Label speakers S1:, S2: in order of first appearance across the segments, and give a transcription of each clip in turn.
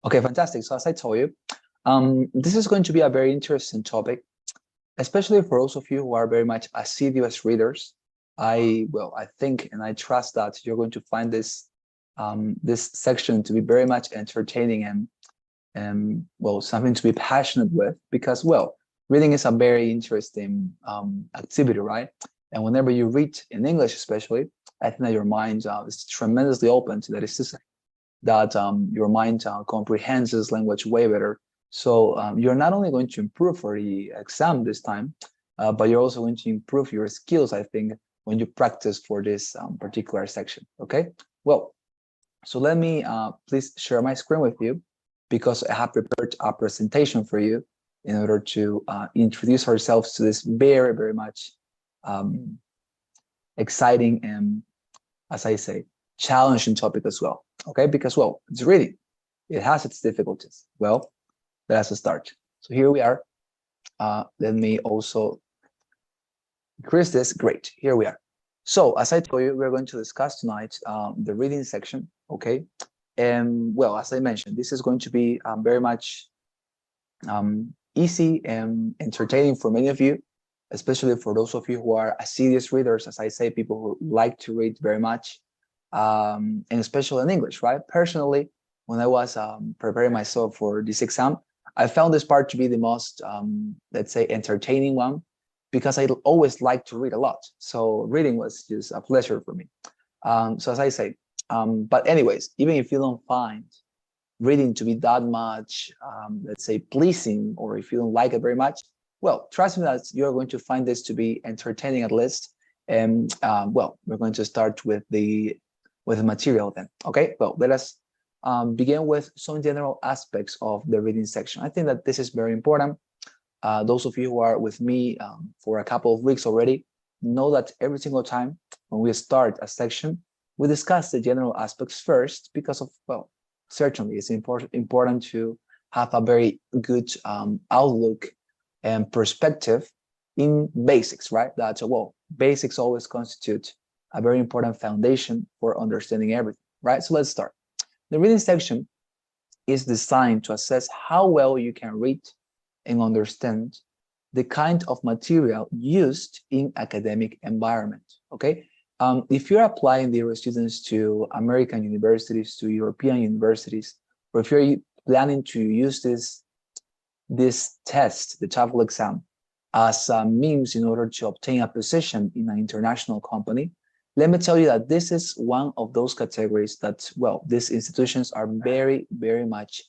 S1: Okay, fantastic. So as I told you, this is going to be a very interesting topic, especially for those of you who are very much assiduous readers. I think and I trust that you're going to find this section to be very much entertaining and well, something to be passionate with because, well, reading is a very interesting activity, right? And whenever you read in English, especially, I think that your mind is tremendously open to that. Is to say that your mind comprehends this language way better. So you're not only going to improve for the exam this time, but you're also going to improve your skills, I think, when you practice for this particular section, okay? Well, so let me please share my screen with you because I have prepared a presentation for you in order to introduce ourselves to this very, very much exciting and, as I say, challenging topic as well, okay? Because, well, it's reading. It has its difficulties. Well, let us start. So here we are. Let me also increase this. Great, here we are. So as I told you, we're going to discuss tonight the reading section, okay? And well, as I mentioned, this is going to be very much easy and entertaining for many of you, especially for those of you who are assiduous readers, as I say, people who like to read very much, and especially in English, right? Personally, when I was preparing myself for this exam, I found this part to be the most, let's say, entertaining one, because I always like to read a lot. So reading was just a pleasure for me. So as I say, but anyways, even if you don't find reading to be that much, let's say, pleasing, or if you don't like it very much, well, trust me that you're going to find this to be entertaining at least. And well, we're going to start with the material then. Okay, well, let us begin with some general aspects of the reading section. I think that this is very important. Those of you who are with me for a couple of weeks already know that every single time when we start a section, we discuss the general aspects first because of, well, certainly it's important to have a very good outlook and perspective in basics, right? That's, well, basics always constitute a very important foundation for understanding everything, right? So let's start. The reading section is designed to assess how well you can read and understand the kind of material used in academic environment, okay? If you're applying your students to American universities, to European universities, or if you're planning to use this test, the TOEFL exam, as a means in order to obtain a position in an international company, let me tell you that this is one of those categories that, well, these institutions are very, very much,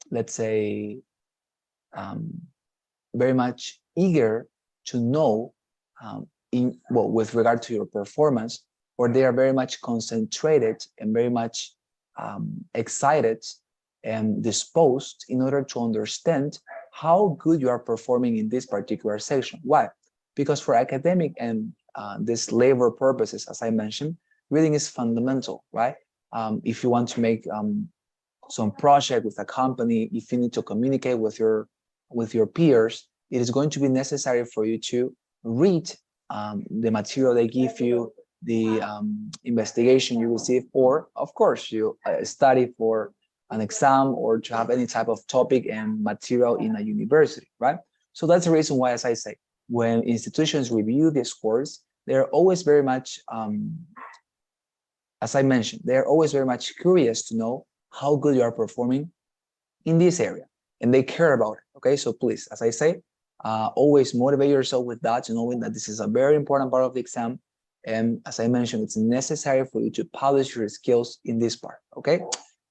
S1: let's say, very much eager to know with regard to your performance, or they are very much concentrated and very much excited and disposed in order to understand how good you are performing in this particular section. Why? Because for academic and this labor purposes, as I mentioned, reading is fundamental, right? If you want to make some project with a company, if you need to communicate with your peers, it is going to be necessary for you to read the material they give you, the investigation you receive, or of course you study for an exam or to have any type of topic and material in a university, right? So that's the reason why, as I say, when institutions review this course, they're always very much, as I mentioned, they're always very much curious to know how good you are performing in this area, and they care about it, okay? So please, as I say, always motivate yourself with that, knowing that this is a very important part of the exam. And as I mentioned, it's necessary for you to polish your skills in this part, okay?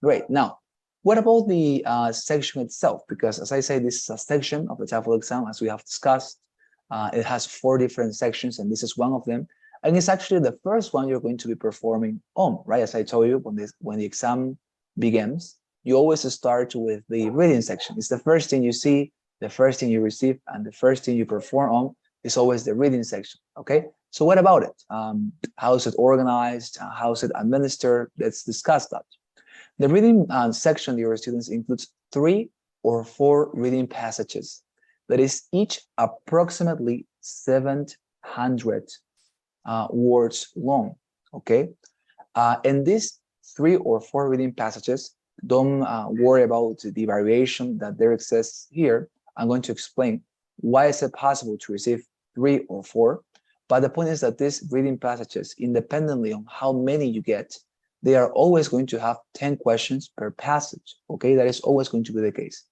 S1: Great. Now, what about the section itself? Because as I say, this is a section of the TOEFL exam, as we have discussed. It has 4 different sections, and this is one of them. And it's actually the first one you're going to be performing on, right? As I told you, when the exam begins, you always start with the reading section. It's the first thing you see, the first thing you receive, and the first thing you perform on is always the reading section, okay? So what about it? How is it organized? How is it administered? Let's discuss that. The reading section to your students includes 3 or 4 reading passages that is each approximately 700 words long, okay? And these 3 or 4 reading passages don't worry about the variation that there exists here. I'm going to explain why is it possible to receive 3 or 4. But the point is that these reading passages, independently on how many you get, they are always going to have 10 questions per passage. Okay, that is always going to be the case.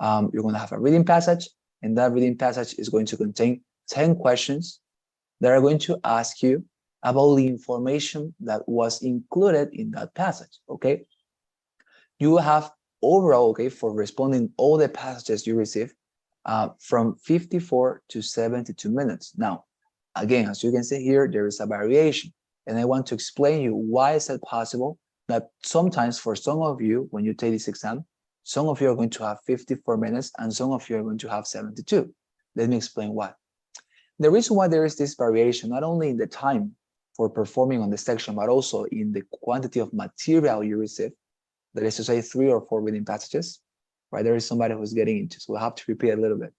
S1: You're going to have a reading passage, and that reading passage is going to contain 10 questions that are going to ask you about the information that was included in that passage. Okay, you will have overall, okay, for responding all the passages you receive, from 54 to 72 minutes. Now, again, as you can see here, there is a variation, and I want to explain you why is it possible that sometimes for some of you, when you take this exam, some of you are going to have 54 minutes and some of you are going to have 72. Let me explain why. The reason why there is this variation, not only in the time for performing on the section, but also in the quantity of material you receive, that is to say 3 or 4 reading passages, right? There is somebody who's getting into, so we'll have to repeat a little bit.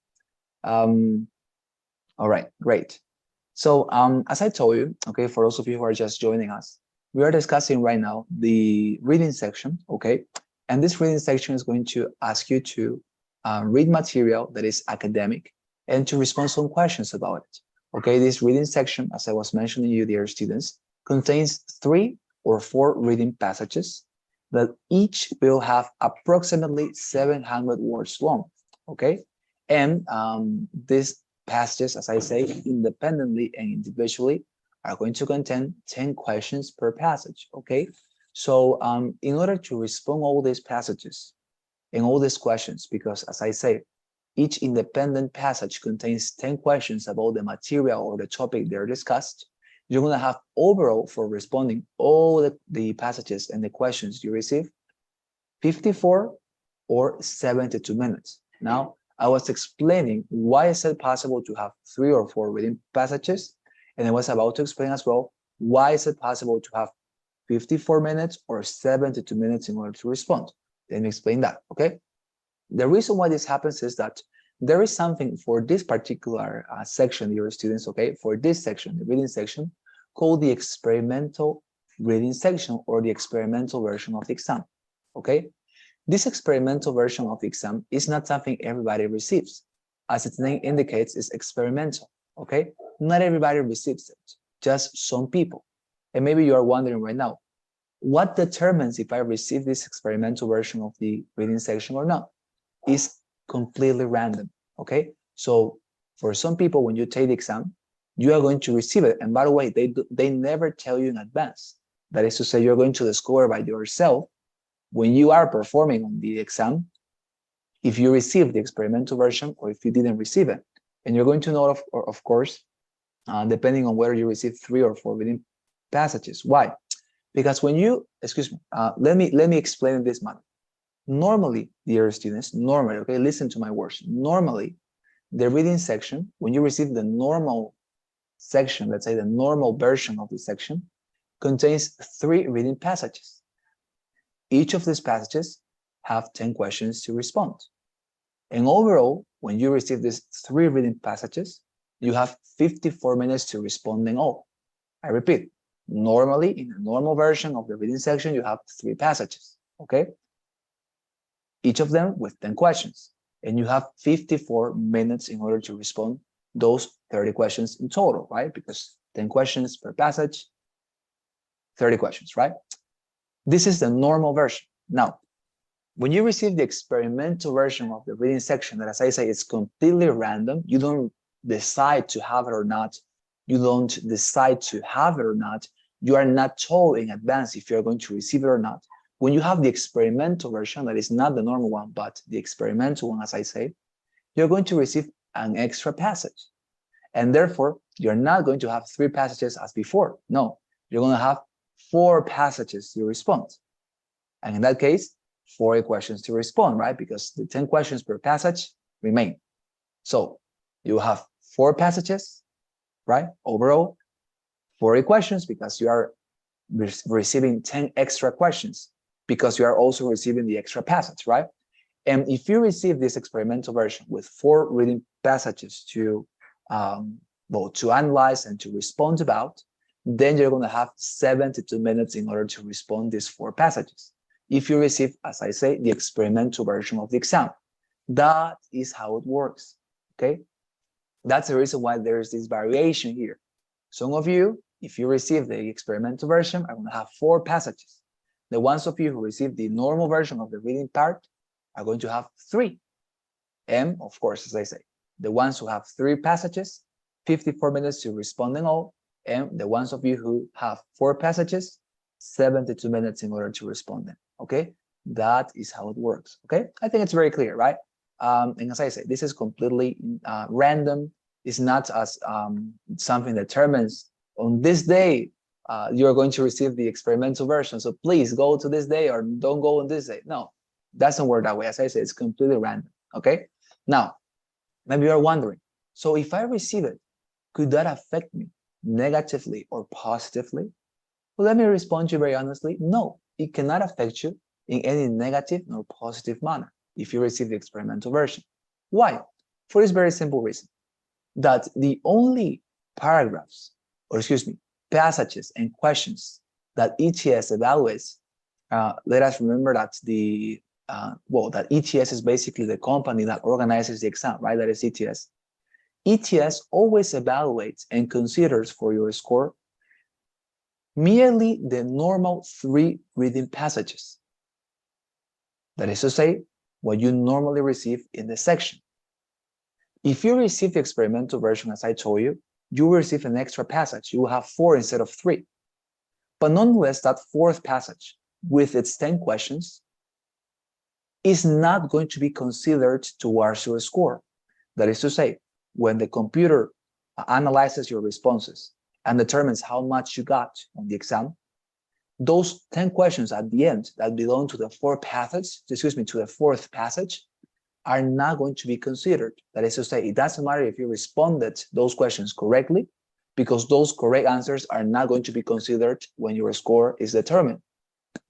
S1: All right, great. So as I told you, okay, for those of you who are just joining us, we are discussing right now the reading section, okay? And this reading section is going to ask you to read material that is academic and to respond some questions about it. Okay, this reading section, as I was mentioning you, dear students, contains 3 or 4 reading passages that each will have approximately 700 words long, okay? And these passages, as I say, independently and individually, are going to contain 10 questions per passage, okay? So in order to respond all these passages and all these questions, because as I say, each independent passage contains 10 questions about the material or the topic they're discussed, you're going to have overall for responding all the passages and the questions you receive 54 or 72 minutes. Now, I was explaining why is it possible to have 3 or 4 reading passages, and I was about to explain as well why is it possible to have 54 minutes or 72 minutes in order to respond. Let me explain that, okay? The reason why this happens is that there is something for this particular section, your students, okay, for this section, the reading section, called the experimental reading section or the experimental version of the exam, okay? This experimental version of the exam is not something everybody receives. As its name indicates, it's experimental, okay? Not everybody receives it, just some people. And maybe you are wondering right now, what determines if I receive this experimental version of the reading section or not? Is completely random, okay? So for some people, when you take the exam, you are going to receive it. And by the way, they never tell you in advance. That is to say, you're going to discover by yourself when you are performing on the exam, if you receive the experimental version or if you didn't receive it. And you're going to know, of course, depending on whether you receive 3 or 4 reading passages. Why? Because when you, excuse me, let me explain in this manner. Normally, dear students, normally, okay, listen to my words. Normally, the reading section, when you receive the normal section, let's say the normal version of the section, contains 3 reading passages. Each of these passages have 10 questions to respond. And overall, when you receive these 3 reading passages, you have 54 minutes to respond in all. I repeat, normally, in the normal version of the reading section, you have 3 passages, okay? Each of them with 10 questions. And you have 54 minutes in order to respond those 30 questions in total, right? Because 10 questions per passage, 30 questions, right? This is the normal version. Now, when you receive the experimental version of the reading section, that as I say, it's completely random, you don't decide to have it or not, you don't decide to have it or not, you are not told in advance if you're going to receive it or not. When you have the experimental version, that is not the normal one, but the experimental one, as I say, you're going to receive an extra passage. And therefore, you're not going to have 3 passages as before. No, you're going to have 4 passages to respond. And in that case, 40 questions to respond, right? Because the 10 questions per passage remain. So you have 4 passages, right? Overall, 40 questions because you are receiving 10 extra questions because you are also receiving the extra passage, right? And if you receive this experimental version with 4 reading passages to to analyze and to respond about, then you're going to have 72 minutes in order to respond these 4 passages. if you receive, as I say, the experimental version of the exam. That is how it works, okay? That's the reason why there's this variation here. Some of you, if you receive the experimental version, are going to have 4 passages. The ones of you who receive the normal version of the reading part are going to have 3. And of course, as I say, the ones who have 3 passages, 54 minutes to respond in all, and the ones of you who have 4 passages, 72 minutes in order to respond them, okay? That is how it works, okay? I think it's very clear, right? And as I say, this is completely random. It's not as something that determines on this day, you're going to receive the experimental version. So please go to this day or don't go on this day. No, doesn't work that way. As I say, it's completely random, okay? Now, maybe you're wondering, so if I receive it, could that affect me negatively or positively? Well, let me respond to you very honestly. No, it cannot affect you in any negative nor positive manner if you receive the experimental version. Why? For this very simple reason, that the only paragraphs, or excuse me, passages and questions that ETS evaluates, let us remember that that ETS is basically the company that organizes the exam, right? That is ETS. ETS always evaluates and considers for your score merely the normal 3 reading passages. That is to say, what you normally receive in the section. If you receive the experimental version, as I told you, you will receive an extra passage. You will have 4 instead of 3. But nonetheless, that 4th passage with its 10 questions is not going to be considered towards your score. That is to say, when the computer analyzes your responses and determines how much you got on the exam, those 10 questions at the end that belong to the 4th passage are not going to be considered. That is to say, it doesn't matter if you responded those questions correctly, because those correct answers are not going to be considered when your score is determined.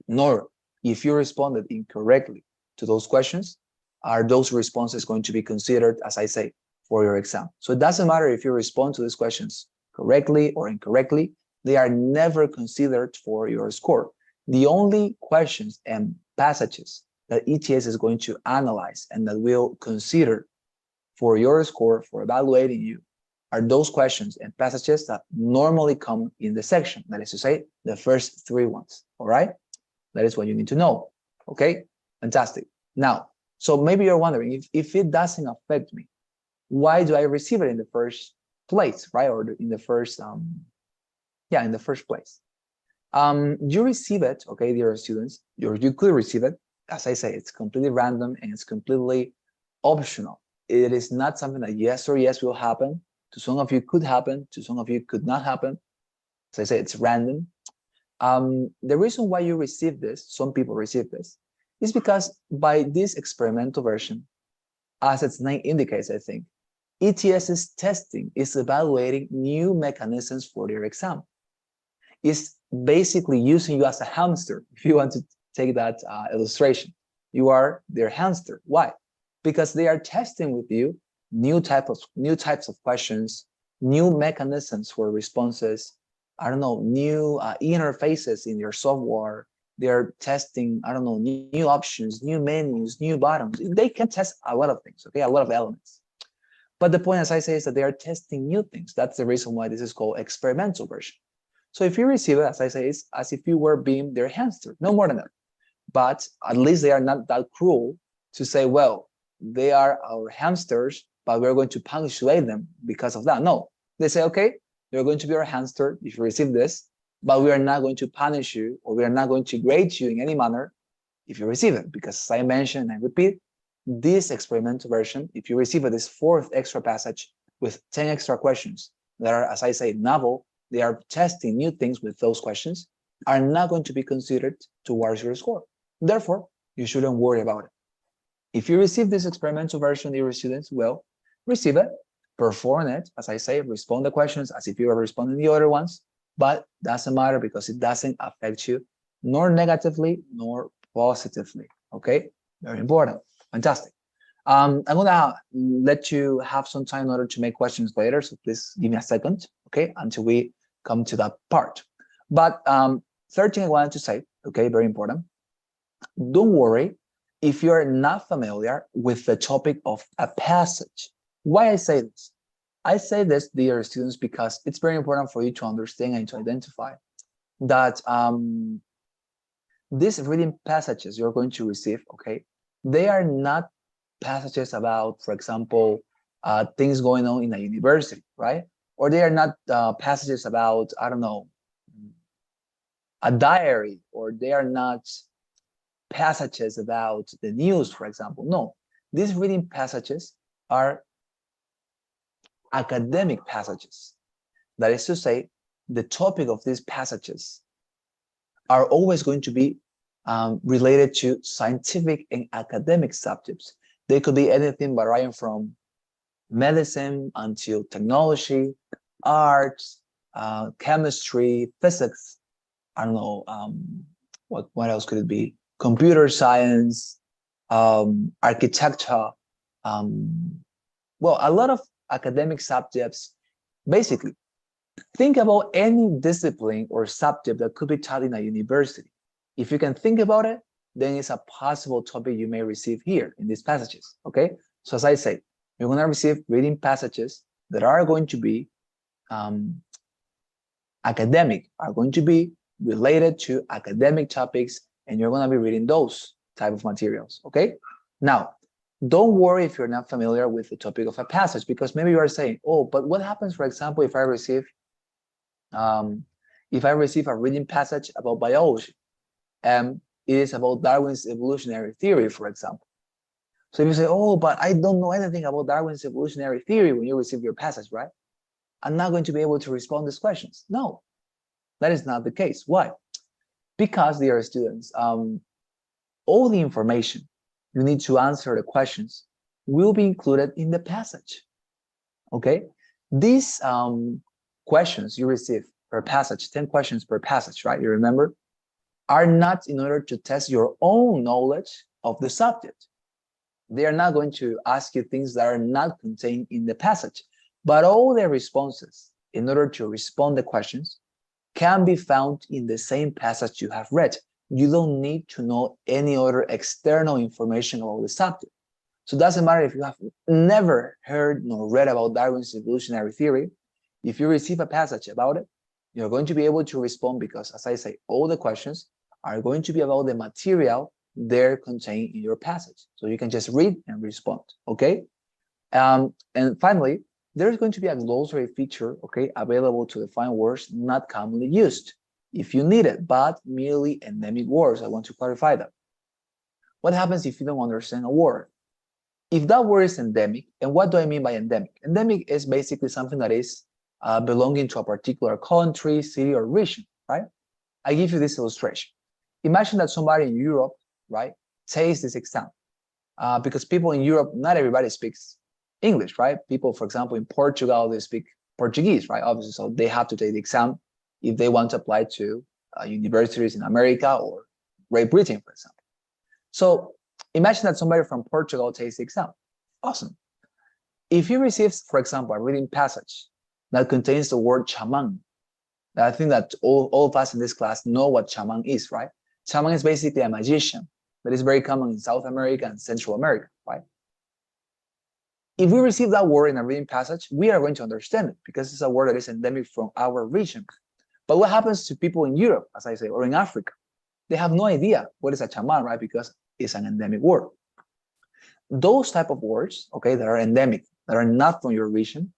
S1: Nor if you responded incorrectly to those questions, are those responses going to be considered, as I say, for your exam. So it doesn't matter if you respond to these questions correctly or incorrectly, they are never considered for your score. The only questions and passages that ETS is going to analyze and that will consider for your score, for evaluating you, are those questions and passages that normally come in the section. That is to say, the first 3 ones, all right? That is what you need to know, okay? Fantastic. Now, so maybe you're wondering, if it doesn't affect me, why do I receive it in the first place, right? Or in the first, in the first place. You receive it, okay, dear students, you could receive it. As I say, it's completely random and it's completely optional. It is not something that yes or yes will happen. To some of you could happen, to some of you could not happen. As I say, it's random. The reason why you receive this, some people receive this, is because by this experimental version, as its name indicates, I think, ETS's testing is evaluating new mechanisms for their exam. It's basically using you as a hamster, if you want to take that illustration. You are their hamster. Why? Because they are testing with you new types of questions, new mechanisms for responses, I don't know, new interfaces in your software. They're testing, I don't know, new options, new menus, new buttons. They can test a lot of things, okay, a lot of elements. But the point, as I say, is that they are testing new things. That's the reason why this is called experimental version. So if you receive it, as I say, it's as if you were being their hamster, no more than that. But at least they are not that cruel to say, well, they are our hamsters, but we're going to punctuate them because of that. No, they say, okay, you're going to be our hamster if you receive this, but we are not going to punish you, or we are not going to grade you in any manner if you receive it. Because as I mentioned and repeat, this experimental version, if you receive this 4th extra passage with 10 extra questions that are, as I say, novel, they are testing new things with those questions, are not going to be considered towards your score. Therefore, you shouldn't worry about it. If you receive this experimental version, your students will receive it, perform it, as I say, respond the questions as if you were responding the other ones, but doesn't matter because it doesn't affect you nor negatively nor positively, okay? Very important. Fantastic. I'm gonna let you have some time in order to make questions later, so please give me a second, okay, until we come to that part. But third thing I wanted to say, okay, very important. Don't worry if you're not familiar with the topic of a passage. Why I say this? I say this, dear students, because it's very important for you to understand and to identify that these reading passages you're going to receive, okay, they are not passages about, for example, things going on in a university, right? Or they are not passages about, I don't know, a diary, or they are not passages about the news, for example. No, these reading passages are academic passages. That is to say, the topic of these passages are always going to be related to scientific and academic subjects. They could be anything varying from medicine until technology, arts, chemistry, physics. I don't know, what else could it be? Computer science, architecture, well, a lot of academic subjects. Basically, think about any discipline or subject that could be taught in a university. If you can think about it, then it's a possible topic you may receive here in these passages, okay? So as I say, you're going to receive reading passages that are going to be academic, are going to be related to academic topics, and you're going to be reading those type of materials, okay? Now, don't worry if you're not familiar with the topic of a passage, because maybe you are saying, oh, but what happens, for example, if I receive a reading passage about biology, and it is about Darwin's evolutionary theory, for example. So if you say, oh, but I don't know anything about Darwin's evolutionary theory when you receive your passage, right? I'm not going to be able to respond to these questions. No, that is not the case. Why? Because, dear students, all the information you need to answer the questions will be included in the passage, okay? These questions you receive per passage, 10 questions per passage, right? You remember? Are not in order to test your own knowledge of the subject. They are not going to ask you things that are not contained in the passage, but all the responses in order to respond the questions can be found in the same passage you have read. You don't need to know any other external information about the subject. So it doesn't matter if you have never heard nor read about Darwin's evolutionary theory. If you receive a passage about it, you're going to be able to respond because, as I say, all the questions are going to be about the material there contained in your passage. So you can just read and respond, okay? And finally, there's going to be a glossary feature, okay, available to define words not commonly used if you need it, but merely endemic words. I want to clarify that. What happens if you don't understand a word? If that word is endemic, and what do I mean by endemic? Endemic is basically something that is belonging to a particular country, city, or region, right? I give you this illustration. Imagine that somebody in Europe, right, takes this exam. Because people in Europe, not everybody speaks English, right? People, for example, in Portugal, they speak Portuguese, right? Obviously, so they have to take the exam if they want to apply to universities in America or Great Britain, for example. So imagine that somebody from Portugal takes the exam. Awesome. If you receive, for example, a reading passage that contains the word shaman, I think that all of us in this class know what shaman is, right? Shaman is basically a magician that is very common in South America and Central America, right? If we receive that word in a reading passage, we are going to understand it because it's a word that is endemic from our region. But what happens to people in Europe, as I say, or in Africa? They have no idea what is a shaman, right? Because it's an endemic word. Those type of words, okay, that are endemic, that are not from your region,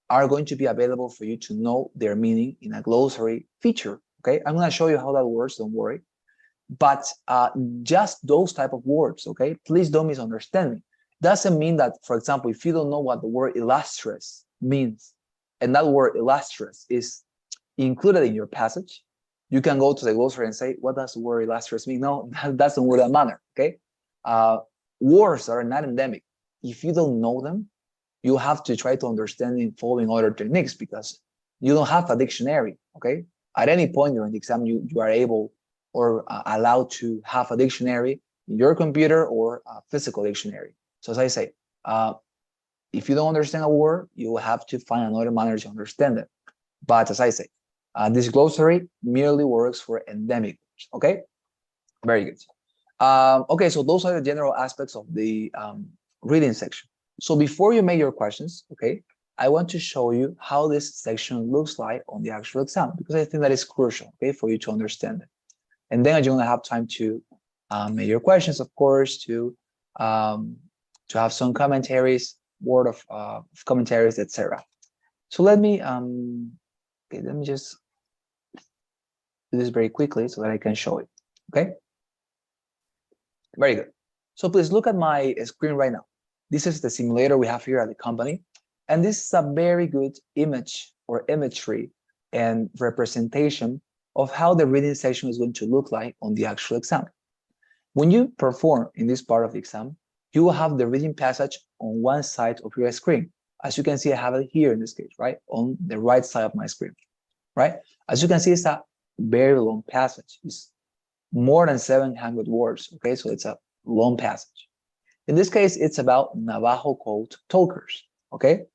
S1: are going to be available for you to know their meaning in a glossary feature, okay? I'm going to show you how that works, don't worry. But just those type of words, okay? Please don't misunderstand me. Doesn't mean that, for example, if you don't know what the word illustrious means, and that word illustrious is included in your passage, you can go to the glossary and say, what does the word illustrious mean? No, that doesn't work that manner, okay? Words that are not endemic, if you don't know them, you have to try to understand in following other techniques because you don't have a dictionary, okay? At any point during the exam, you are able or allowed to have a dictionary in your computer or a physical dictionary. So as I say, if you don't understand a word, you will have to find another manner to understand it. But as I say, this glossary merely works for endemic words, okay? Very good. Okay, so those are the general aspects of the reading section. So before you make your questions, okay, I want to show you how this section looks like on the actual exam, because I think that is crucial, okay, for you to understand it. And then you're gonna have time to make your questions, of course, to have some commentaries, word of commentaries, etc. So let me okay, let me just do this very quickly so that I can show it. Okay, very good. So please look at my screen right now. This is the simulator we have here at the company, and this is a very good image or imagery and representation of how the reading section is going to look like on the actual exam. When you perform in this part of the exam, you will have the reading passage on one side of your screen. As you can see, I have it here in this case, right? On the right side of my screen, right? As you can see, it's a very long passage. It's more than 700 words, okay? So it's a long passage. In this case, it's about Navajo code talkers, okay?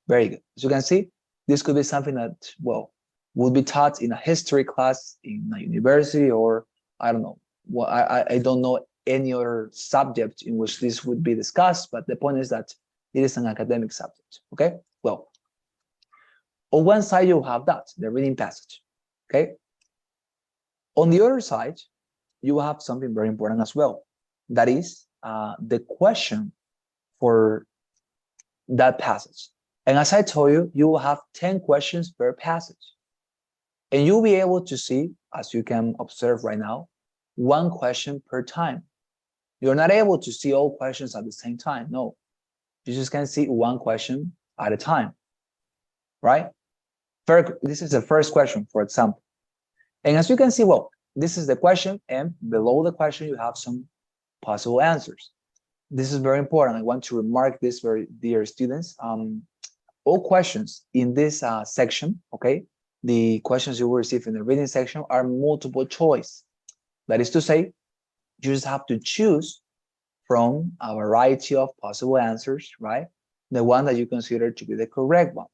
S1: Very good. As you can see, this could be something that, well, would be taught in a history class in a university, or I don't know. Well, I don't know any other subject in which this would be discussed, but the point is that it is an academic subject, okay? Well, on one side, you have that, the reading passage, okay? On the other side, you will have something very important as well. That is the question for that passage. And as I told you, you will have 10 questions per passage. And you'll be able to see, as you can observe right now, one question per time. You're not able to see all questions at the same time. No, you just can see one question at a time, right? This is the first question, for example. And as you can see, well, this is the question, and below the question, you have some possible answers. This is very important. I want to remark this, very dear students. All questions in this section, okay, the questions you will receive in the reading section are multiple choice. That is to say, you just have to choose from a variety of possible answers, right? The one that you consider to be the correct one.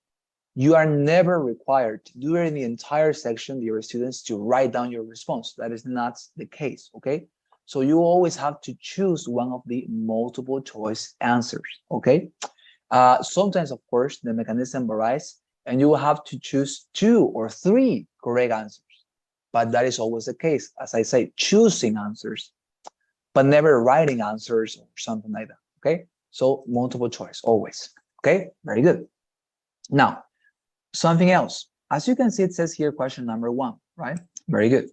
S1: You are never required during the entire section, dear students, to write down your response. That is not the case, okay? So you always have to choose one of the multiple choice answers, okay? Sometimes, of course, the mechanism varies, and you will have to choose 2 or 3 correct answers. But that is always the case, as I say, choosing answers, but never writing answers or something like that, okay? So multiple choice, always, okay? Very good. Now, something else. As you can see, it says here question number 1, right? Very good.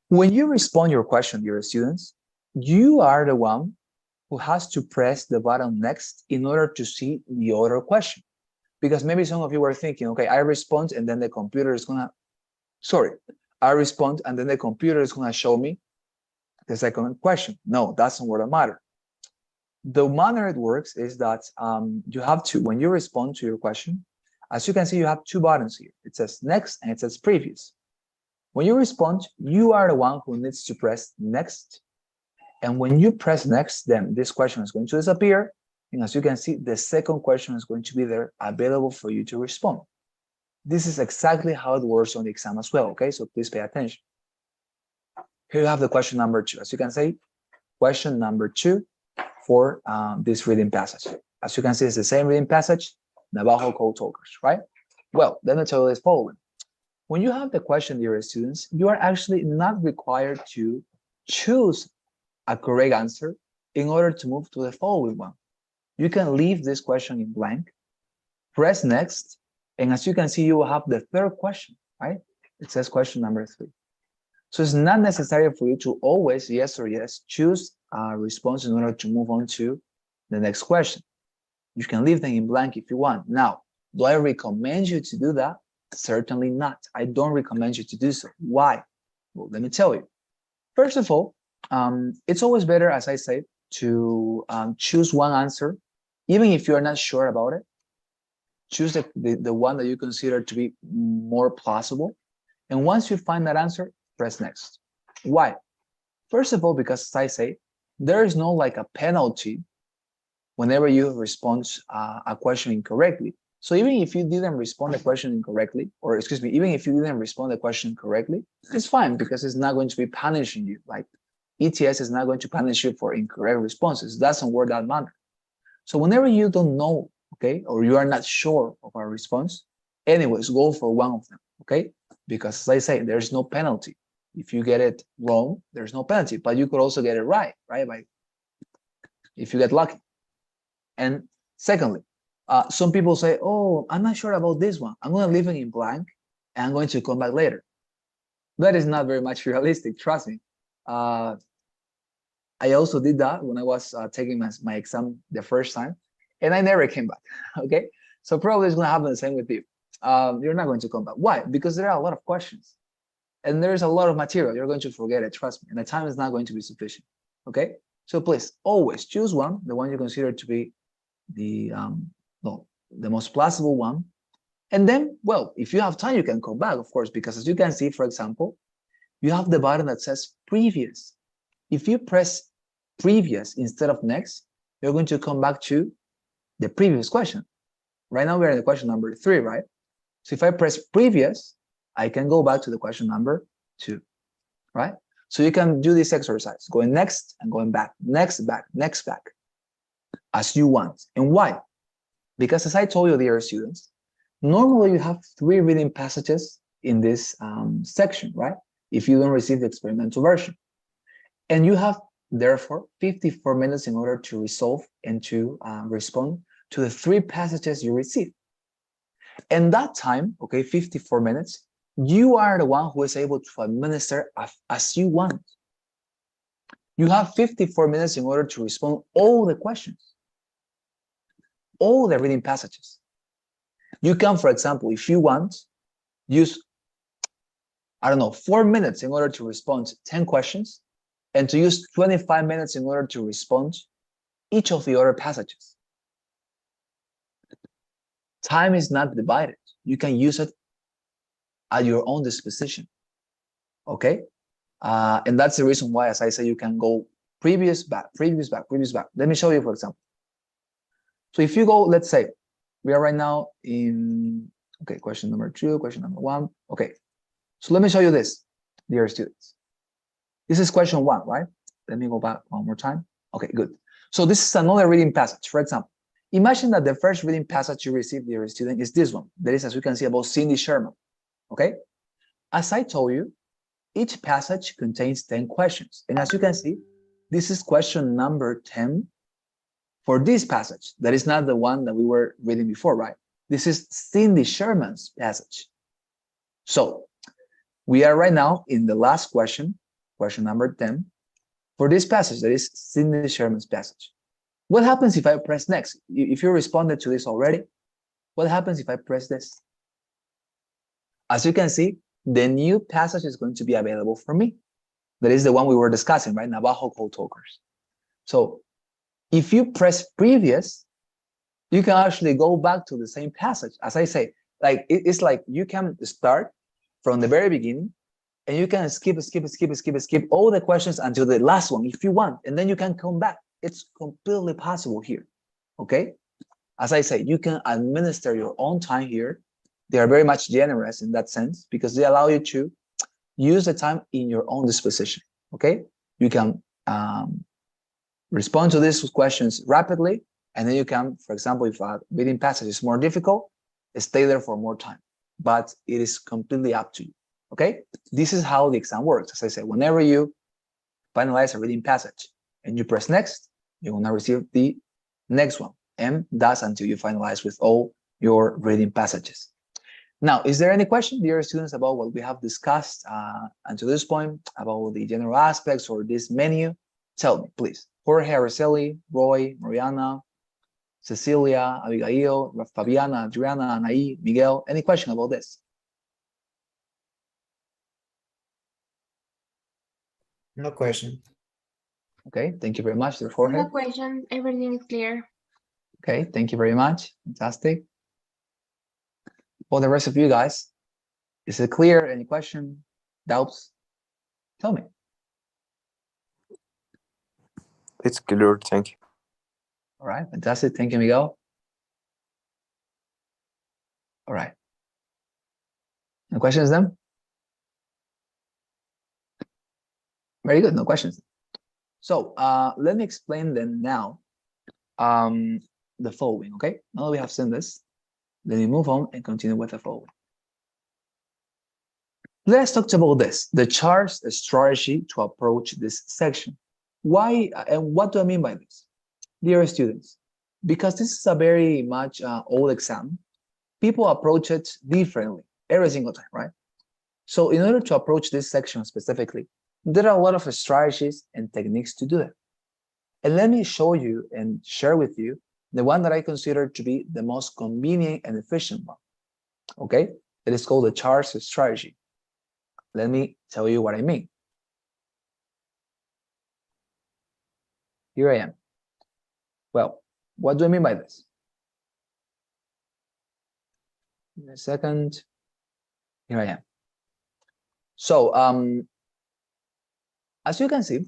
S1: When you respond your question, dear students, you are the one who has to press the button next in order to see the other question. Because maybe some of you were thinking, okay, I respond and then the computer is gonna, I respond and then the computer is gonna show me the second question. No, that's not what matters. The manner it works is that you have to, when you respond to your question, as you can see, you have 2 buttons here. It says next and it says previous. When you respond, you are the one who needs to press next. And when you press next, then this question is going to disappear. And as you can see, the second question is going to be there available for you to respond. This is exactly how it works on the exam as well, okay? So please pay attention. Here you have the question number 2. As you can see, question number 2 for this reading passage. As you can see, it's the same reading passage, Navajo code talkers, right? Well, let me tell you this following. When you have the question, dear students, you are actually not required to choose a correct answer in order to move to the following one. You can leave this question in blank, press next, and as you can see, you will have the third question, right? It says question number 3. So it's not necessary for you to always, yes or yes, choose a response in order to move on to the next question. You can leave them in blank if you want. Now, do I recommend you to do that? Certainly not. I don't recommend you to do so. Why? Well, let me tell you. First of all, it's always better, as I say, to choose one answer, even if you're not sure about it. Choose the one that you consider to be more plausible. And once you find that answer, press next. Why? First of all, because as I say, there is no like a penalty whenever you respond a question incorrectly. So even if you didn't respond the question incorrectly, or excuse me, even if you didn't respond the question correctly, it's fine because it's not going to be punishing you. Like ETS is not going to punish you for incorrect responses. It doesn't work that manner. So whenever you don't know, okay, or you are not sure of a response, anyways, go for one of them, okay? Because as I say, there's no penalty. If you get it wrong, there's no penalty, but you could also get it right? If you get lucky. And secondly, some people say, oh, I'm not sure about this one. I'm going to leave it in blank and I'm going to come back later. That is not very much realistic, trust me. I also did that when I was taking my exam the first time, and I never came back, okay? So probably it's going to happen the same with you. You're not going to come back. Why? Because there are a lot of questions, and there's a lot of material. You're going to forget it, trust me, and the time is not going to be sufficient, okay? So please, always choose one, the one you consider to be the most plausible one. And then, well, if you have time, you can come back, of course, because as you can see, for example, you have the button that says previous. If you press previous instead of next, you're going to come back to the previous question. Right now, we're in the question number 3, right? So if I press previous, I can go back to the question number 2, right? So you can do this exercise, going next and going back, next, back, next, back, as you want. And why? Because as I told you, dear students, normally you have 3 reading passages in this section, right? If you don't receive the experimental version. And you have, therefore, 54 minutes in order to resolve and to respond to the 3 passages you receive. And that time, okay, 54 minutes, you are the one who is able to administer as you want. You have 54 minutes in order to respond all the questions, all the reading passages. You can, for example, if you want, use, 4 minutes in order to respond to 10 questions, and to use 25 minutes in order to respond each of the other passages. Time is not divided. You can use it at your own disposition, okay? And that's the reason why, as I say, you can go previous, back, previous, back, previous, back. Let me show you, for example. So if you go, let's say, we are right now in, okay, question number 2, question number 1. Okay, so let me show you this, dear students. This is question 1, right? Let me go back one more time. Okay, good. So this is another reading passage. For example, imagine that the first reading passage you received, dear student, is this one. That is, as we can see, about Cindy Sherman. Okay? As I told you, each passage contains 10 questions. And as you can see, this is question number 10 for this passage. That is not the one that we were reading before, right? This is Cindy Sherman's passage. So we are right now in the last question, question number 10, for this passage, that is Cindy Sherman's passage. What happens if I press next? If you responded to this already, what happens if I press this? As you can see, the new passage is going to be available for me. That is the one we were discussing, right? Navajo Code Talkers. So if you press previous, you can actually go back to the same passage. As I say, like it's like you can start from the very beginning, and you can skip all the questions until the last one if you want, and then you can come back. It's completely possible here, okay? As I say, you can administer your own time here. They are very much generous in that sense because they allow you to use the time in your own disposition, okay? You can respond to these questions rapidly, and then you can, for example, if a reading passage is more difficult, stay there for more time, but it is completely up to you, okay? This is how the exam works. As I said, whenever you finalize a reading passage and you press next, you're gonna receive the next one, and that's until you finalize with all your reading passages. Now, is there any question, dear students, about what we have discussed until this point, about the general aspects or this menu? Tell me, please. Jorge, Araceli, Roy, Mariana, Cecilia, Abigail, Fabiana, Adriana, Anaí, Miguel, any question about this?
S2: No question.
S1: Okay, thank you very much, dear Jorge.
S3: No question, everything is clear.
S1: Okay, thank you very much. Fantastic. For the rest of you guys, is it clear? Any question, doubts? Tell me.
S4: It's clear, thank you.
S1: All right, fantastic. Thank you, Miguel. All right. No questions then? Very good, no questions. So let me explain then now the following, okay? Now that we have seen this, let me move on and continue with the following. Let's talk about this, the chart's strategy to approach this section. Why and what do I mean by this? Dear students, because this is a very much old exam, people approach it differently every single time, right? So in order to approach this section specifically, there are a lot of strategies and techniques to do it. And let me show you and share with you the one that I consider to be the most convenient and efficient one, okay? It is called the chart's strategy. Let me tell you what I mean. Here I am. Well, what do I mean by this? In a second. Here I am. So, as you can see,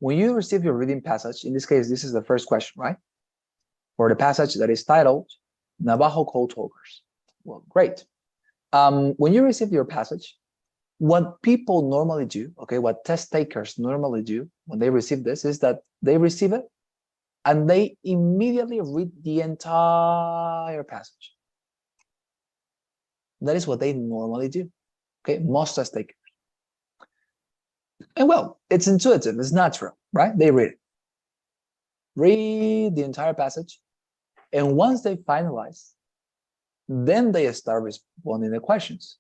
S1: when you receive your reading passage, in this case, this is the first question, right? For the passage that is titled Navajo Code Talkers. Well, great. When you receive your passage, what people normally do, okay, what test takers normally do when they receive this is that they receive it and they immediately read the entire passage. That is what they normally do, okay, most test takers. And well, it's intuitive, it's natural, right? They read the entire passage, and once they finalize, then they start responding the questions.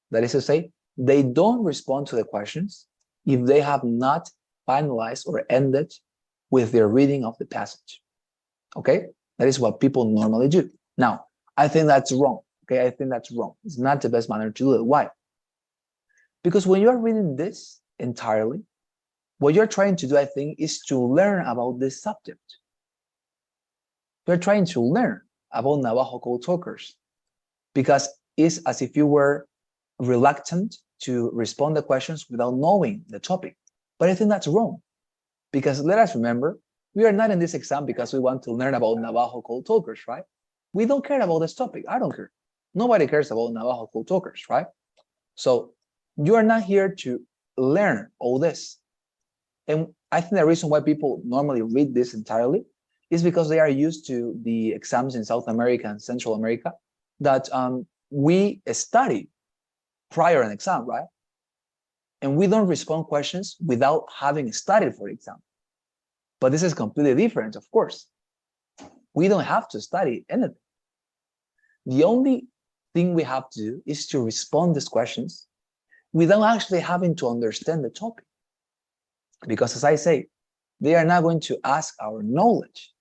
S1: That is to say, they don't respond to the questions if they have not finalized or ended with their reading of the passage. Okay? That is what people normally do. Now, I think that's wrong. Okay, I think that's wrong. It's not the best manner to do it. Why? Because when you're reading this entirely, what you're trying to do, I think, is to learn about this subject. You're trying to learn about Navajo Code Talkers because it's as if you were reluctant to respond to questions without knowing the topic. But I think that's wrong because let us remember, we are not in this exam because we want to learn about Navajo Code Talkers, right? We don't care about this topic. I don't care. Nobody cares about Navajo Code Talkers, right? So you are not here to learn all this. And I think the reason why people normally read this entirely is because they are used to the exams in South America and Central America that we study prior an exam, right? And we don't respond questions without having studied for the exam. But this is completely different, of course. We don't have to study anything. The only thing we have to do is to respond these questions without actually having to understand the topic. Because as I say, they are not going to ask our knowledge.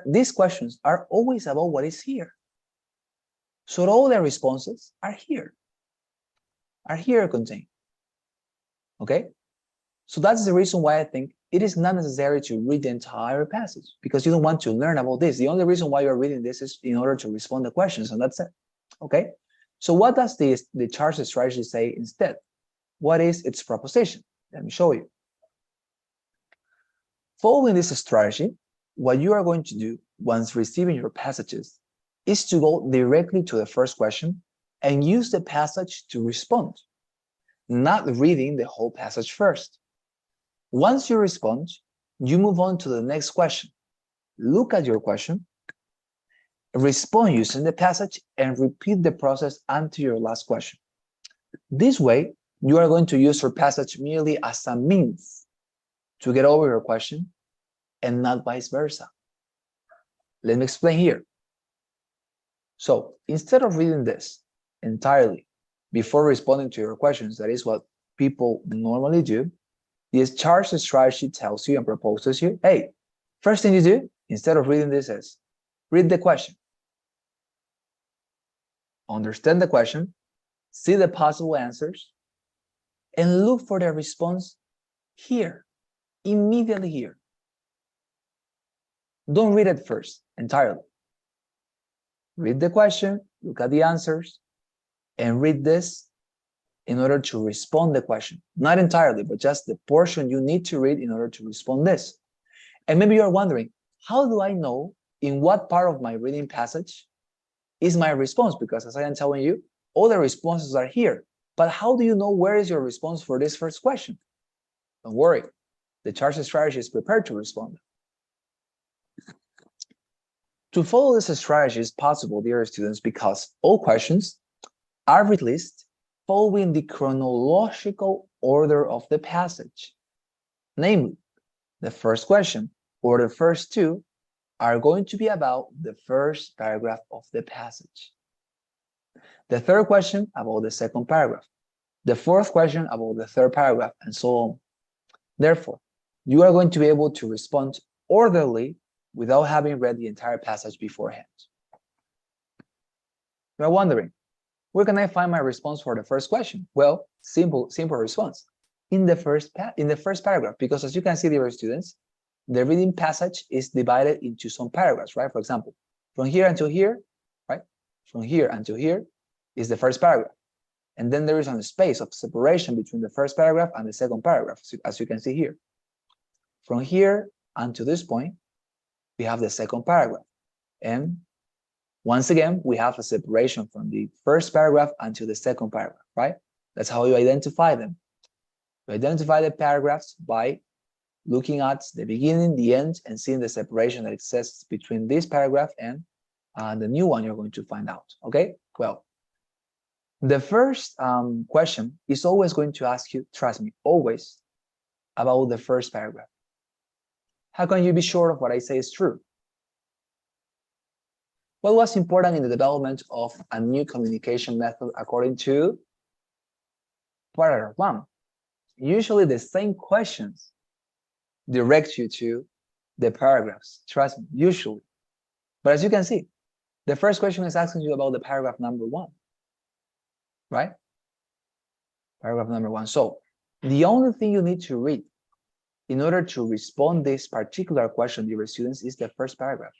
S1: These questions are always about what is here. So all the responses are here contained. Okay? So that's the reason why I think it is not necessary to read the entire passage because you don't want to learn about this. The only reason why you're reading this is in order to respond to questions, and that's it. Okay? So what does the chart's strategy say instead? What is its proposition? Let me show you. Following this strategy, what you are going to do once receiving your passages is to go directly to the first question and use the passage to respond, not reading the whole passage first. Once you respond, you move on to the next question. Look at your question, respond using the passage, and repeat the process until your last question. This way, you are going to use your passage merely as a means to get over your question and not vice versa. Let me explain here. So instead of reading this entirely before responding to your questions, that is what people normally do, this chart's strategy tells you and proposes you, hey, first thing you do, instead of reading this is read the question, understand the question, see the possible answers, and look for the response here, immediately here. Don't read it first entirely. Read the question, look at the answers, and read this in order to respond the question. Not entirely, but just the portion you need to read in order to respond this. And maybe you're wondering, how do I know in what part of my reading passage is my response? Because as I am telling you, all the responses are here. But how do you know where is your response for this first question? Don't worry. the charge strategy is prepared to respond. To follow this strategy is possible, dear students, because all questions are released following the chronological order of the passage. Namely, the first question or the first two are going to be about the first paragraph of the passage. The third question about the second paragraph. The fourth question about the third paragraph, and so on. Therefore, you are going to be able to respond orderly without having read the entire passage beforehand. You're wondering, where can I find my response for the first question? Well, simple response. In the first paragraph, because as you can see, dear students, the reading passage is divided into some paragraphs, right? For example, from here until here, right? From here until here is the first paragraph. And then there is a space of separation between the first paragraph and the second paragraph, as you can see here. From here until this point, we have the second paragraph. And once again, we have a separation from the first paragraph until the second paragraph, right? That's how you identify them. You identify the paragraphs by looking at the beginning, the end, and seeing the separation that exists between this paragraph and the new one you're going to find out, okay? Well, the first question is always going to ask you, trust me, always, about the first paragraph. How can you be sure of what I say is true? What was important in the development of a new communication method according to paragraph 1? Usually the same questions direct you to the paragraphs, trust me, usually. But as you can see, the first question is asking you about the paragraph number 1, right? Paragraph number 1. So the only thing you need to read in order to respond this particular question, dear students, is the first paragraph.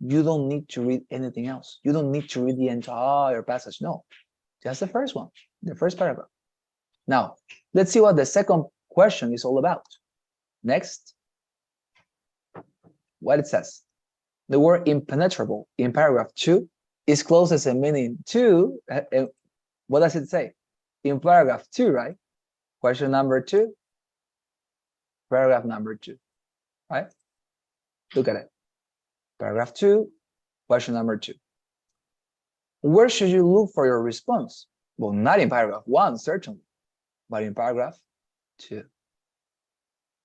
S1: You don't need to read anything else. You don't need to read the entire passage. No, just the first one, the first paragraph. Now, let's see what the second question is all about. Next, what it says. The word impenetrable in paragraph 2 is closest in meaning to, what does it say? In paragraph 2, right? Question number 2, paragraph number 2, right? Look at it. Paragraph 2, question number 2. Where should you look for your response? Well, not in paragraph 1, certainly, but in paragraph 2.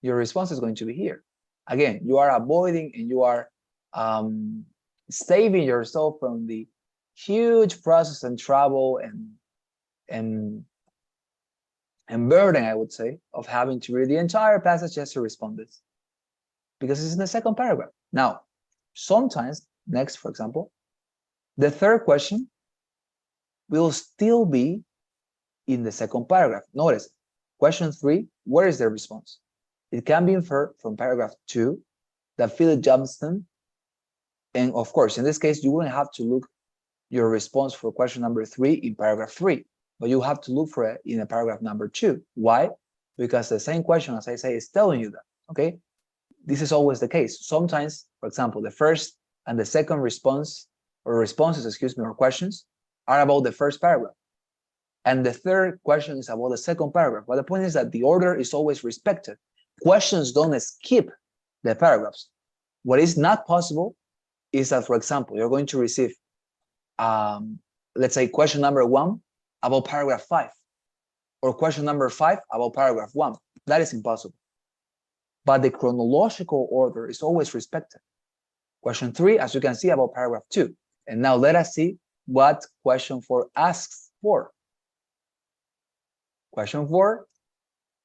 S1: Your response is going to be here. Again, you are avoiding and you are saving yourself from the huge process and trouble and burden, I would say, of having to read the entire passage just to respond this. Because it's in the second paragraph. Now, sometimes, next, for example, the third question will still be in the second paragraph. Notice, question 3, where is the response? It can be inferred from paragraph 2 that Philip Johnston, and of course, in this case, you wouldn't have to look your response for question number 3 in paragraph 3, but you have to look for it in a paragraph number 2. Why? Because the same question, as I say, is telling you that, okay? This is always the case. Sometimes, for example, the first and the second responses, or questions are about the first paragraph. And the third question is about the second paragraph. But the point is that the order is always respected. Questions don't skip the paragraphs. What is not possible is that, for example, you're going to receive, let's say, question number 1 about paragraph 5, or question number 5 about paragraph 1. That is impossible. But the chronological order is always respected. Question 3, as you can see, about paragraph 2. And now let us see what question 4 asks for. Question 4,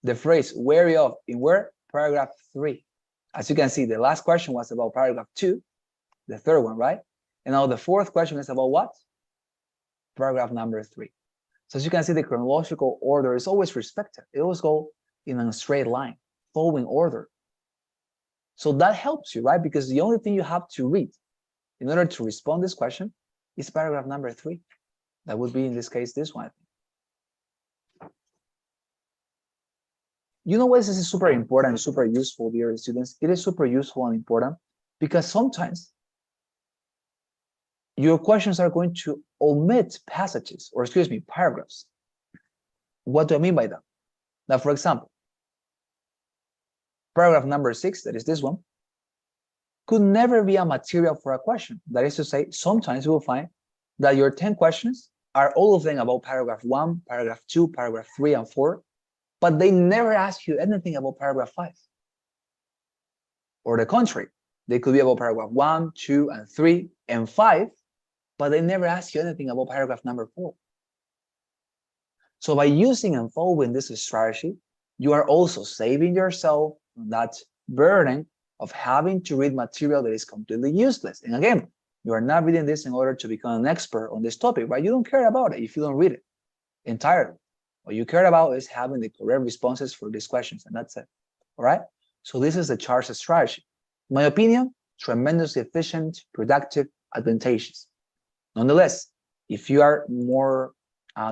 S1: the phrase wary of, in where? Paragraph 3. As you can see, the last question was about paragraph 2, the third one, right? And now the fourth question is about what? Paragraph number 3. So as you can see, the chronological order is always respected. It always goes in a straight line, following order. So that helps you, right? Because the only thing you have to read in order to respond to this question is paragraph number 3. That would be, in this case, this one. You know why this is super important and super useful, dear students? It is super useful and important because sometimes your questions are going to omit passages, or excuse me, paragraphs. What do I mean by that? Now, for example, Paragraph number 6, that is this one, could never be a material for a question. That is to say, sometimes you will find that your 10 questions are all of them about paragraph 1, paragraph 2, paragraph 3, and 4, but they never ask you anything about paragraph 5. Or the contrary, they could be about paragraph 1, 2, and 3, and 5, but they never ask you anything about paragraph number 4. So by using and following this strategy, you are also saving yourself from that burden of having to read material that is completely useless. And again, you are not reading this in order to become an expert on this topic, right? You don't care about it if you don't read it entirely. What you care about is having the correct responses for these questions, and that's it. All right? So this is the charge strategy. In my opinion, tremendously efficient, productive, advantageous. Nonetheless, if you are more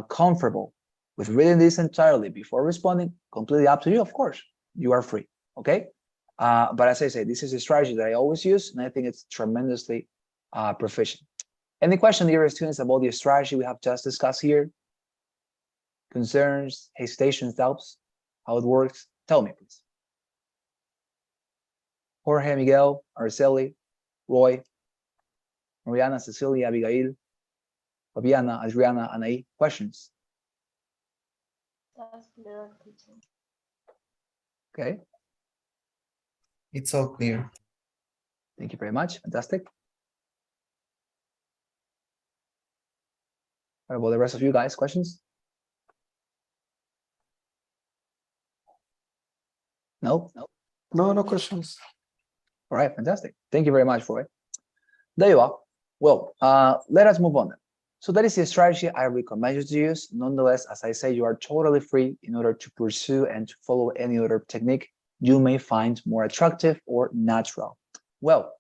S1: comfortable with reading this entirely before responding, completely up to you, of course, you are free, okay? But as I say, this is a strategy that I always use, and I think it's tremendously proficient. Any question, dear students, about the strategy we have just discussed here? Concerns, hesitations, doubts, how it works? Tell me, please. Jorge, Miguel, Araceli, Roy, Mariana, Cecilia, Abigail, Fabiana, Adriana, Anaí, questions? Okay.
S2: It's all clear.
S1: Thank you very much. Fantastic. What about the rest of you guys? Questions? No?
S4: No questions.
S1: All right, fantastic. Thank you very much, Roy. There you are. Well, let us move on then. So that is the strategy I recommend you to use. Nonetheless, as I say, you are totally free in order to pursue and to follow any other technique you may find more attractive or natural. Well,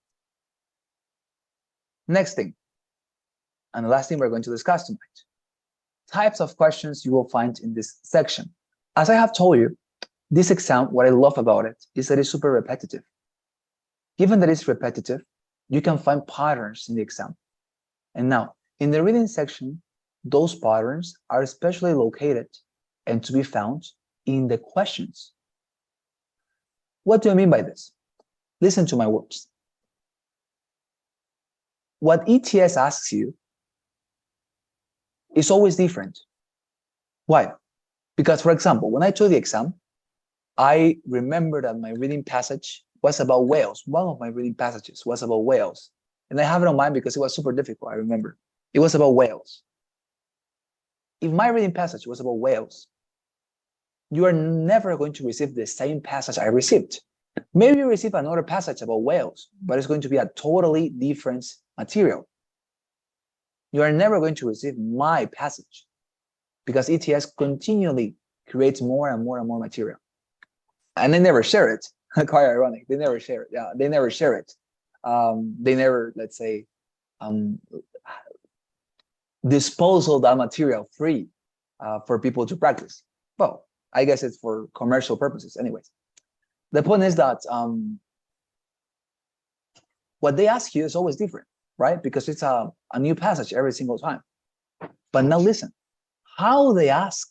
S1: next thing, and the last thing we're going to discuss tonight, types of questions you will find in this section. As I have told you, this exam, what I love about it is that it's super repetitive. Given that it's repetitive, you can find patterns in the exam. And now, in the reading section, those patterns are especially located and to be found in the questions. What do I mean by this? Listen to my words. What ETS asks you is always different. Why? Because, for example, when I took the exam, I remember that my reading passage was about whales. One of my reading passages was about whales. And I have it on mind because it was super difficult, I remember. It was about whales. If my reading passage was about whales, you are never going to receive the same passage I received. Maybe you receive another passage about whales, but it's going to be a totally different material. You are never going to receive my passage because ETS continually creates more and more and more material. And they never share it. Quite ironic. They never share it. Yeah, they never share it. They never, let's say, dispose of that material free for people to practice. Well, I guess it's for commercial purposes anyways. The point is that what they ask you is always different, right? Because it's a new passage every single time. But now listen, how they ask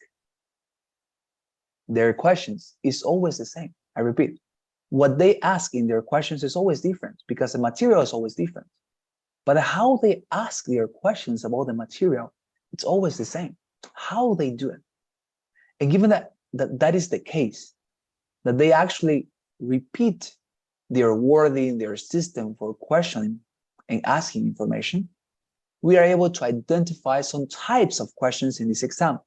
S1: their questions is always the same. I repeat, what they ask in their questions is always different because the material is always different. But how they ask their questions about the material, it's always the same. How they do it. And given that is the case, that they actually repeat their wording, their system for questioning and asking information, we are able to identify some types of questions in this exam.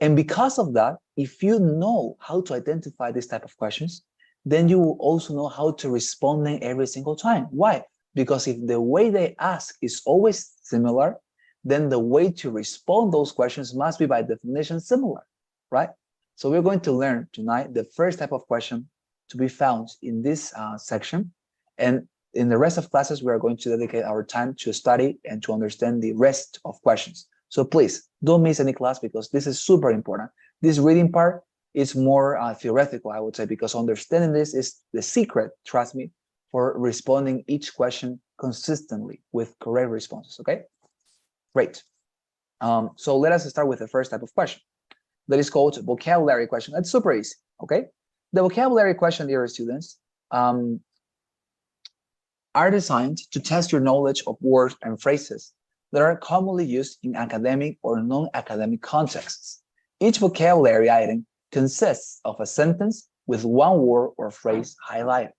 S1: And because of that, if you know how to identify this type of questions, then you will also know how to respond them every single time. Why? Because if the way they ask is always similar, then the way to respond those questions must be by definition similar, right? So we're going to learn tonight the first type of question to be found in this section. And in the rest of classes, we are going to dedicate our time to study and to understand the rest of questions. So please don't miss any class because this is super important. This reading part is more theoretical, I would say, because understanding this is the secret, trust me, for responding each question consistently with correct responses, okay? Great. So let us start with the first type of question that is called vocabulary question. It's super easy, okay? The vocabulary question, dear students, are designed to test your knowledge of words and phrases that are commonly used in academic or non-academic contexts. Each vocabulary item consists of a sentence with one word or phrase highlighted.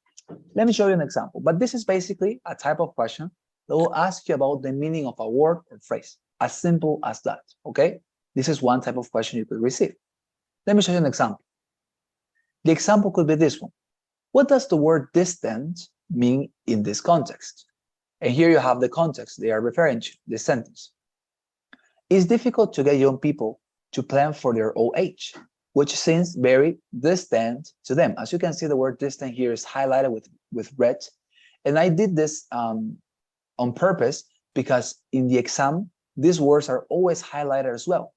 S1: Let me show you an example, but this is basically a type of question that will ask you about the meaning of a word or phrase, as simple as that, okay? This is one type of question you could receive. Let me show you an example. The example could be this one. What does the word distant mean in this context? And here you have the context they are referring to, this sentence. It's difficult to get young people to plan for their old age, which seems very distant to them. As you can see, the word distant here is highlighted with red. And I did this on purpose because in the exam, these words are always highlighted as well.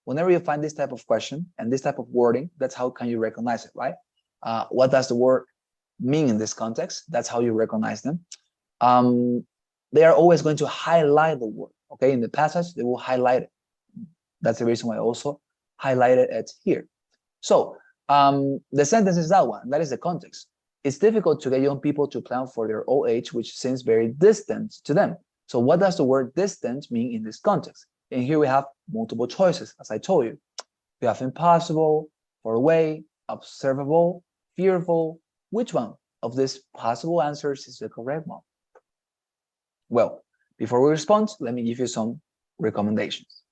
S1: Whenever you find this type of question and this type of wording, that's how can you recognize it, right? What does the word mean in this context? That's how you recognize them. They are always going to highlight the word, okay? In the passage, they will highlight it. That's the reason why I also highlighted it here. So the sentence is that one. That is the context. It's difficult to get young people to plan for their old age, which seems very distant to them. So what does the word distant mean in this context? And here we have multiple choices, as I told you. We have impossible, far away, observable, fearful. Which one of these possible answers is the correct one? Well, before we respond, let me give you some recommendations.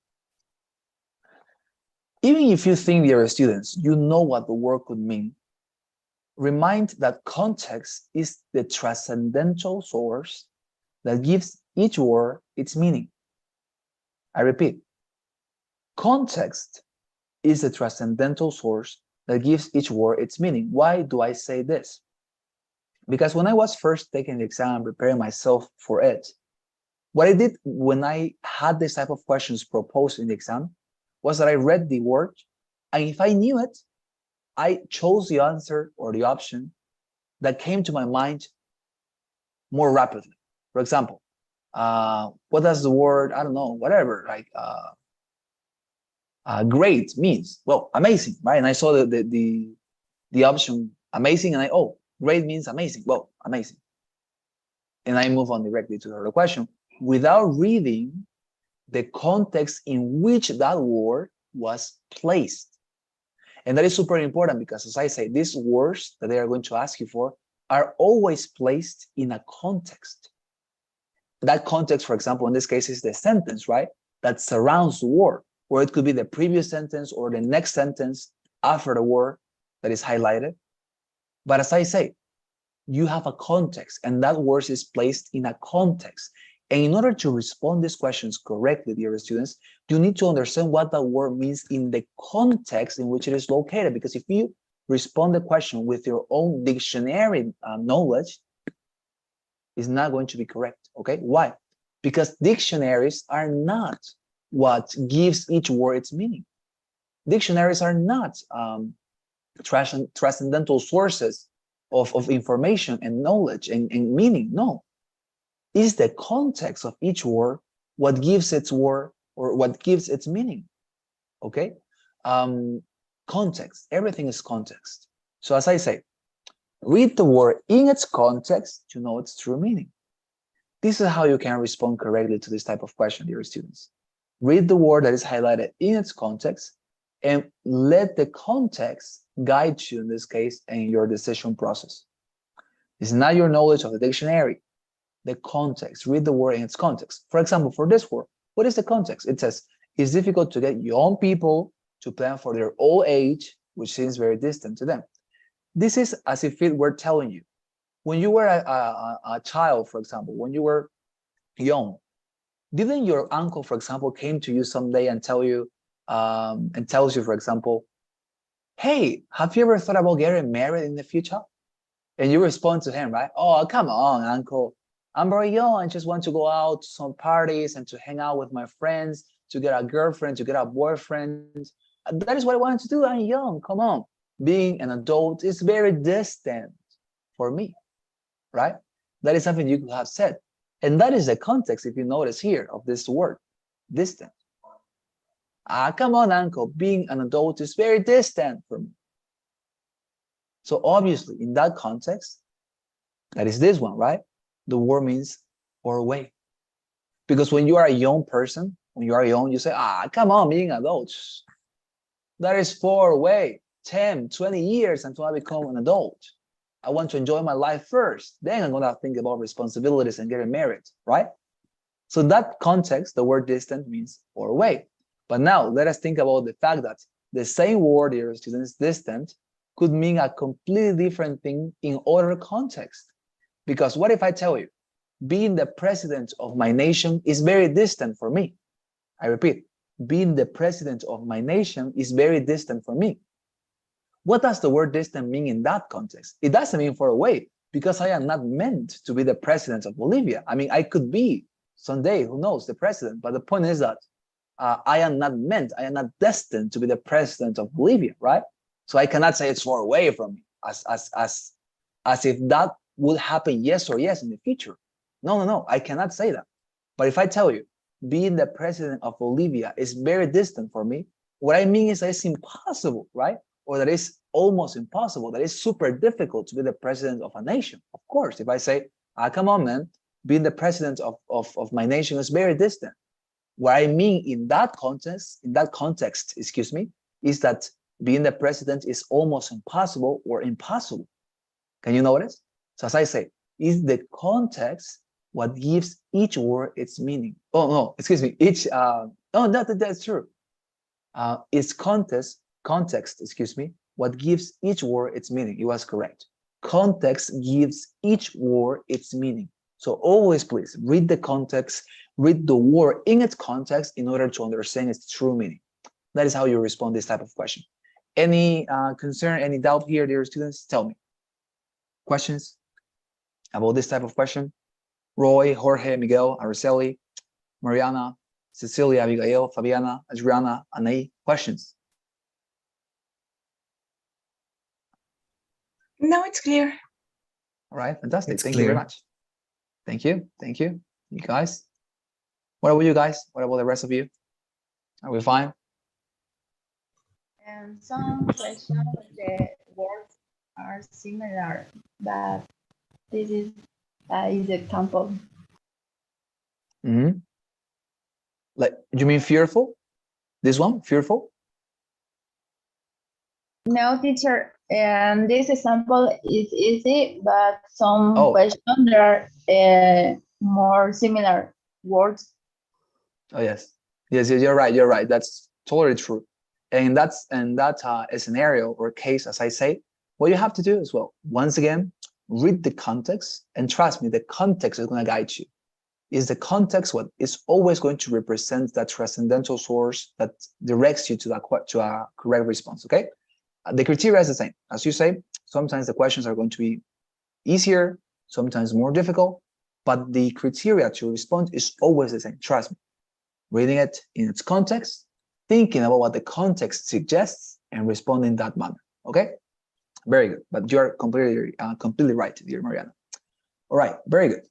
S1: Even if you think, dear students, you know what the word could mean, remind that context is the transcendental source that gives each word its meaning. I repeat, context is the transcendental source that gives each word its meaning. Why do I say this? Because when I was first taking the exam, preparing myself for it, what I did when I had this type of questions proposed in the exam was that I read the word, and if I knew it, I chose the answer or the option that came to my mind more rapidly. For example, what does the word, I don't know, whatever, like great means? Well, amazing, right? And I saw the option amazing, and great means amazing. Well, amazing. And I move on directly to the question without reading the context in which that word was placed. And that is super important because, as I say, these words that they are going to ask you for are always placed in a context. That context, for example, in this case, is the sentence, right? That surrounds the word, or it could be the previous sentence or the next sentence after the word that is highlighted. But as I say, you have a context, and that word is placed in a context. And in order to respond these questions correctly, dear students, you need to understand what that word means in the context in which it is located. Because if you respond the question with your own dictionary knowledge, it's not going to be correct, okay? Why? Because dictionaries are not what gives each word its meaning. Dictionaries are not transcendental sources of information and knowledge and meaning, no. Is the context of each word what gives its word or what gives its meaning, okay? Context, everything is context. So as I say, read the word in its context to know its true meaning. This is how you can respond correctly to this type of question, dear students. Read the word that is highlighted in its context and let the context guide you in this case in your decision process. It's not your knowledge of the dictionary. The context, read the word in its context. For example, for this word, what is the context? It says, it's difficult to get young people to plan for their old age, which seems very distant to them. This is as if it were telling you, when you were a child, for example, when you were young, didn't your uncle, for example, came to you someday and tells you, for example, hey, have you ever thought about getting married in the future? And you respond to him, right? Oh, come on, uncle. I'm very young. I just want to go out to some parties and to hang out with my friends, to get a girlfriend, to get a boyfriend. That is what I wanted to do. I'm young. Come on. Being an adult is very distant for me, right? That is something you could have said. And that is the context, if you notice here, of this word, distant. Come on, uncle. Being an adult is very distant from me. So obviously, in that context, that is this one, right? The word means far away. Because when you are a young person, when you are young, you say, come on, being adults. That is far away, 10, 20 years until I become an adult. I want to enjoy my life first. Then I'm going to think about responsibilities and getting married, right? So in that context, the word distant means far away. But now let us think about the fact that the same word here, students, distant, could mean a completely different thing in other contexts. Because what if I tell you, being the president of my nation is very distant for me? I repeat, being the president of my nation is very distant for me. What does the word distant mean in that context? It doesn't mean far away, because I am not meant to be the president of Bolivia. I mean, I could be someday, who knows, the president. But the point is that I am not destined to be the president of Bolivia, right? So I cannot say it's far away from me, as if that would happen yes or yes in the future. No, I cannot say that. But if I tell you, being the president of Bolivia is very distant for me, what I mean is that it's impossible, right? Or that it's almost impossible, that it's super difficult to be the president of a nation. Of course, if I say, come on, man, being the president of my nation is very distant. What I mean in that context, excuse me, is that being the president is almost impossible or impossible. Can you notice? So as I say, is the context what gives each word its meaning? Oh, no, excuse me, that's true. It's context, excuse me, what gives each word its meaning. It was correct. Context gives each word its meaning. So always, please, read the context, read the word in its context in order to understand its true meaning. That is how you respond to this type of question. Any concern, any doubt here, dear students? Tell me. Questions about this type of question? Roy, Jorge, Miguel, Araceli, Mariana, Cecilia, Abigail, Fabiana, Adriana, Anai, questions?
S3: No, it's clear.
S1: All right, fantastic.
S2: It's
S1: Thank you very
S2: clear.
S1: much. Thank you. You guys. What about you guys? What about the rest of you? Are we fine?
S5: And some questions, the words are similar, but this is the example.
S1: Mm-hmm. Like, you mean fearful? This one, fearful?
S5: No, teacher, and this example is easy, but some
S1: Oh.
S5: questions there are more similar words.
S1: Oh, yes. Yes, you're right. That's totally true. And in that scenario or case, as I say, what you have to do as well, once again, read the context, and trust me, the context is going to guide you. Is the context what is always going to represent that transcendental source that directs you to a correct response, okay? The criteria is the same. As you say, sometimes the questions are going to be easier, sometimes more difficult, but the criteria to respond is always the same, trust me. Reading it in its context, thinking about what the context suggests, and responding in that manner, okay? Very good, but you're completely right, dear Mariana. All right, very good.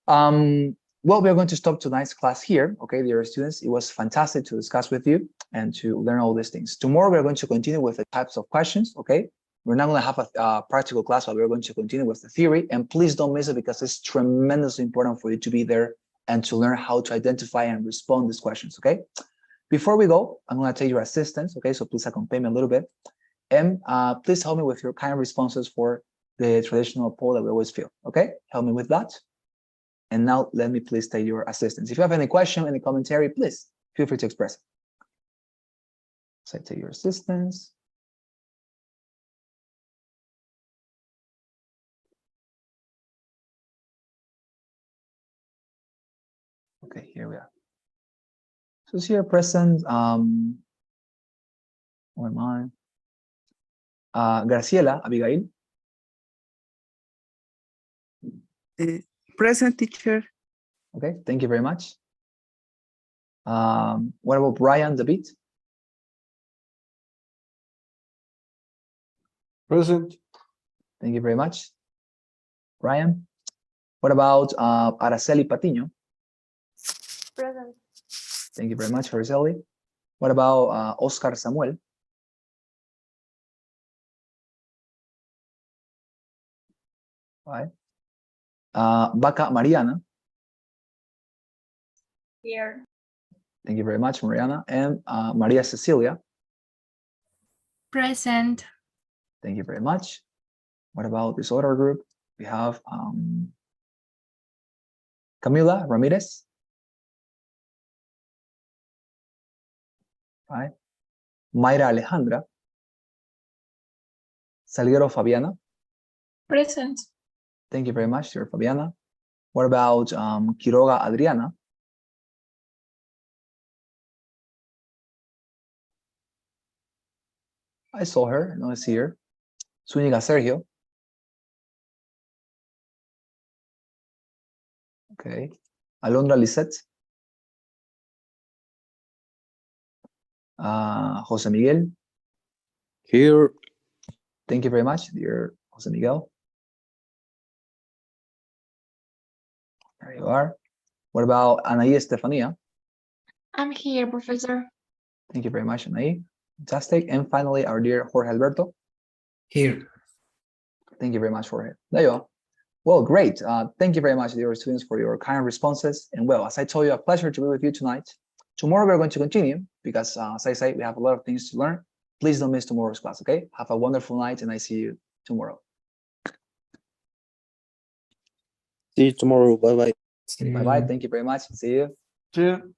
S1: Well, we are going to stop tonight's class here, okay, dear students. It was fantastic to discuss with you and to learn all these things. Tomorrow, we're going to continue with the types of questions, okay? We're not going to have a practical class, but we're going to continue with the theory. And please don't miss it, because it's tremendously important for you to be there and to learn how to identify and respond to these questions, okay? Before we go, I'm going to take your assistance, okay? So please accompany me a little bit. And please help me with your kind responses for the traditional poll that we always fill, okay? Help me with that. And now let me please take your assistance. If you have any question, any commentary, please feel free to express it. So I take your assistance. Okay, here we are. So here present, where am I? Graciela, Abigail.
S6: Present, teacher.
S1: Okay, thank you very much. What about Brian, David?
S4: Present.
S1: Thank you very much. Brian. What about Araceli Patiño?
S3: Present.
S1: Thank you very much, Araceli. What about Oscar Samuel? Right. Vaca Mariana.
S3: Here.
S1: Thank you very much, Mariana. And Maria Cecilia.
S3: Present.
S1: Thank you very much. What about this other group? We have Camila Ramirez. Right. Mayra Alejandra. Salguero Fabiana.
S3: Present.
S1: Thank you very much, dear Fabiana. What about Quiroga Adriana? I saw her, no, I see her. Zúñiga Sergio. Okay. Alondra Lisette. Jose Miguel.
S4: Here.
S1: Thank you very much, dear Jose Miguel. There you are. What about Anaí Estefania?
S3: I'm here, Professor.
S1: Thank you very much, Anaí. Fantastic. And finally, our dear Jorge Alberto.
S2: Here.
S1: Thank you very much, Jorge. There you are. Well, great. Thank you very much, dear students, for your kind responses. And well, as I told you, a pleasure to be with you tonight. Tomorrow, we're going to continue because, as I say, we have a lot of things to learn. Please don't miss tomorrow's class, okay? Have a wonderful night, and I see you tomorrow.
S4: See you tomorrow. Bye bye.
S2: See
S1: Bye-bye.
S2: you.
S1: Thank you very much. See you.
S4: See you.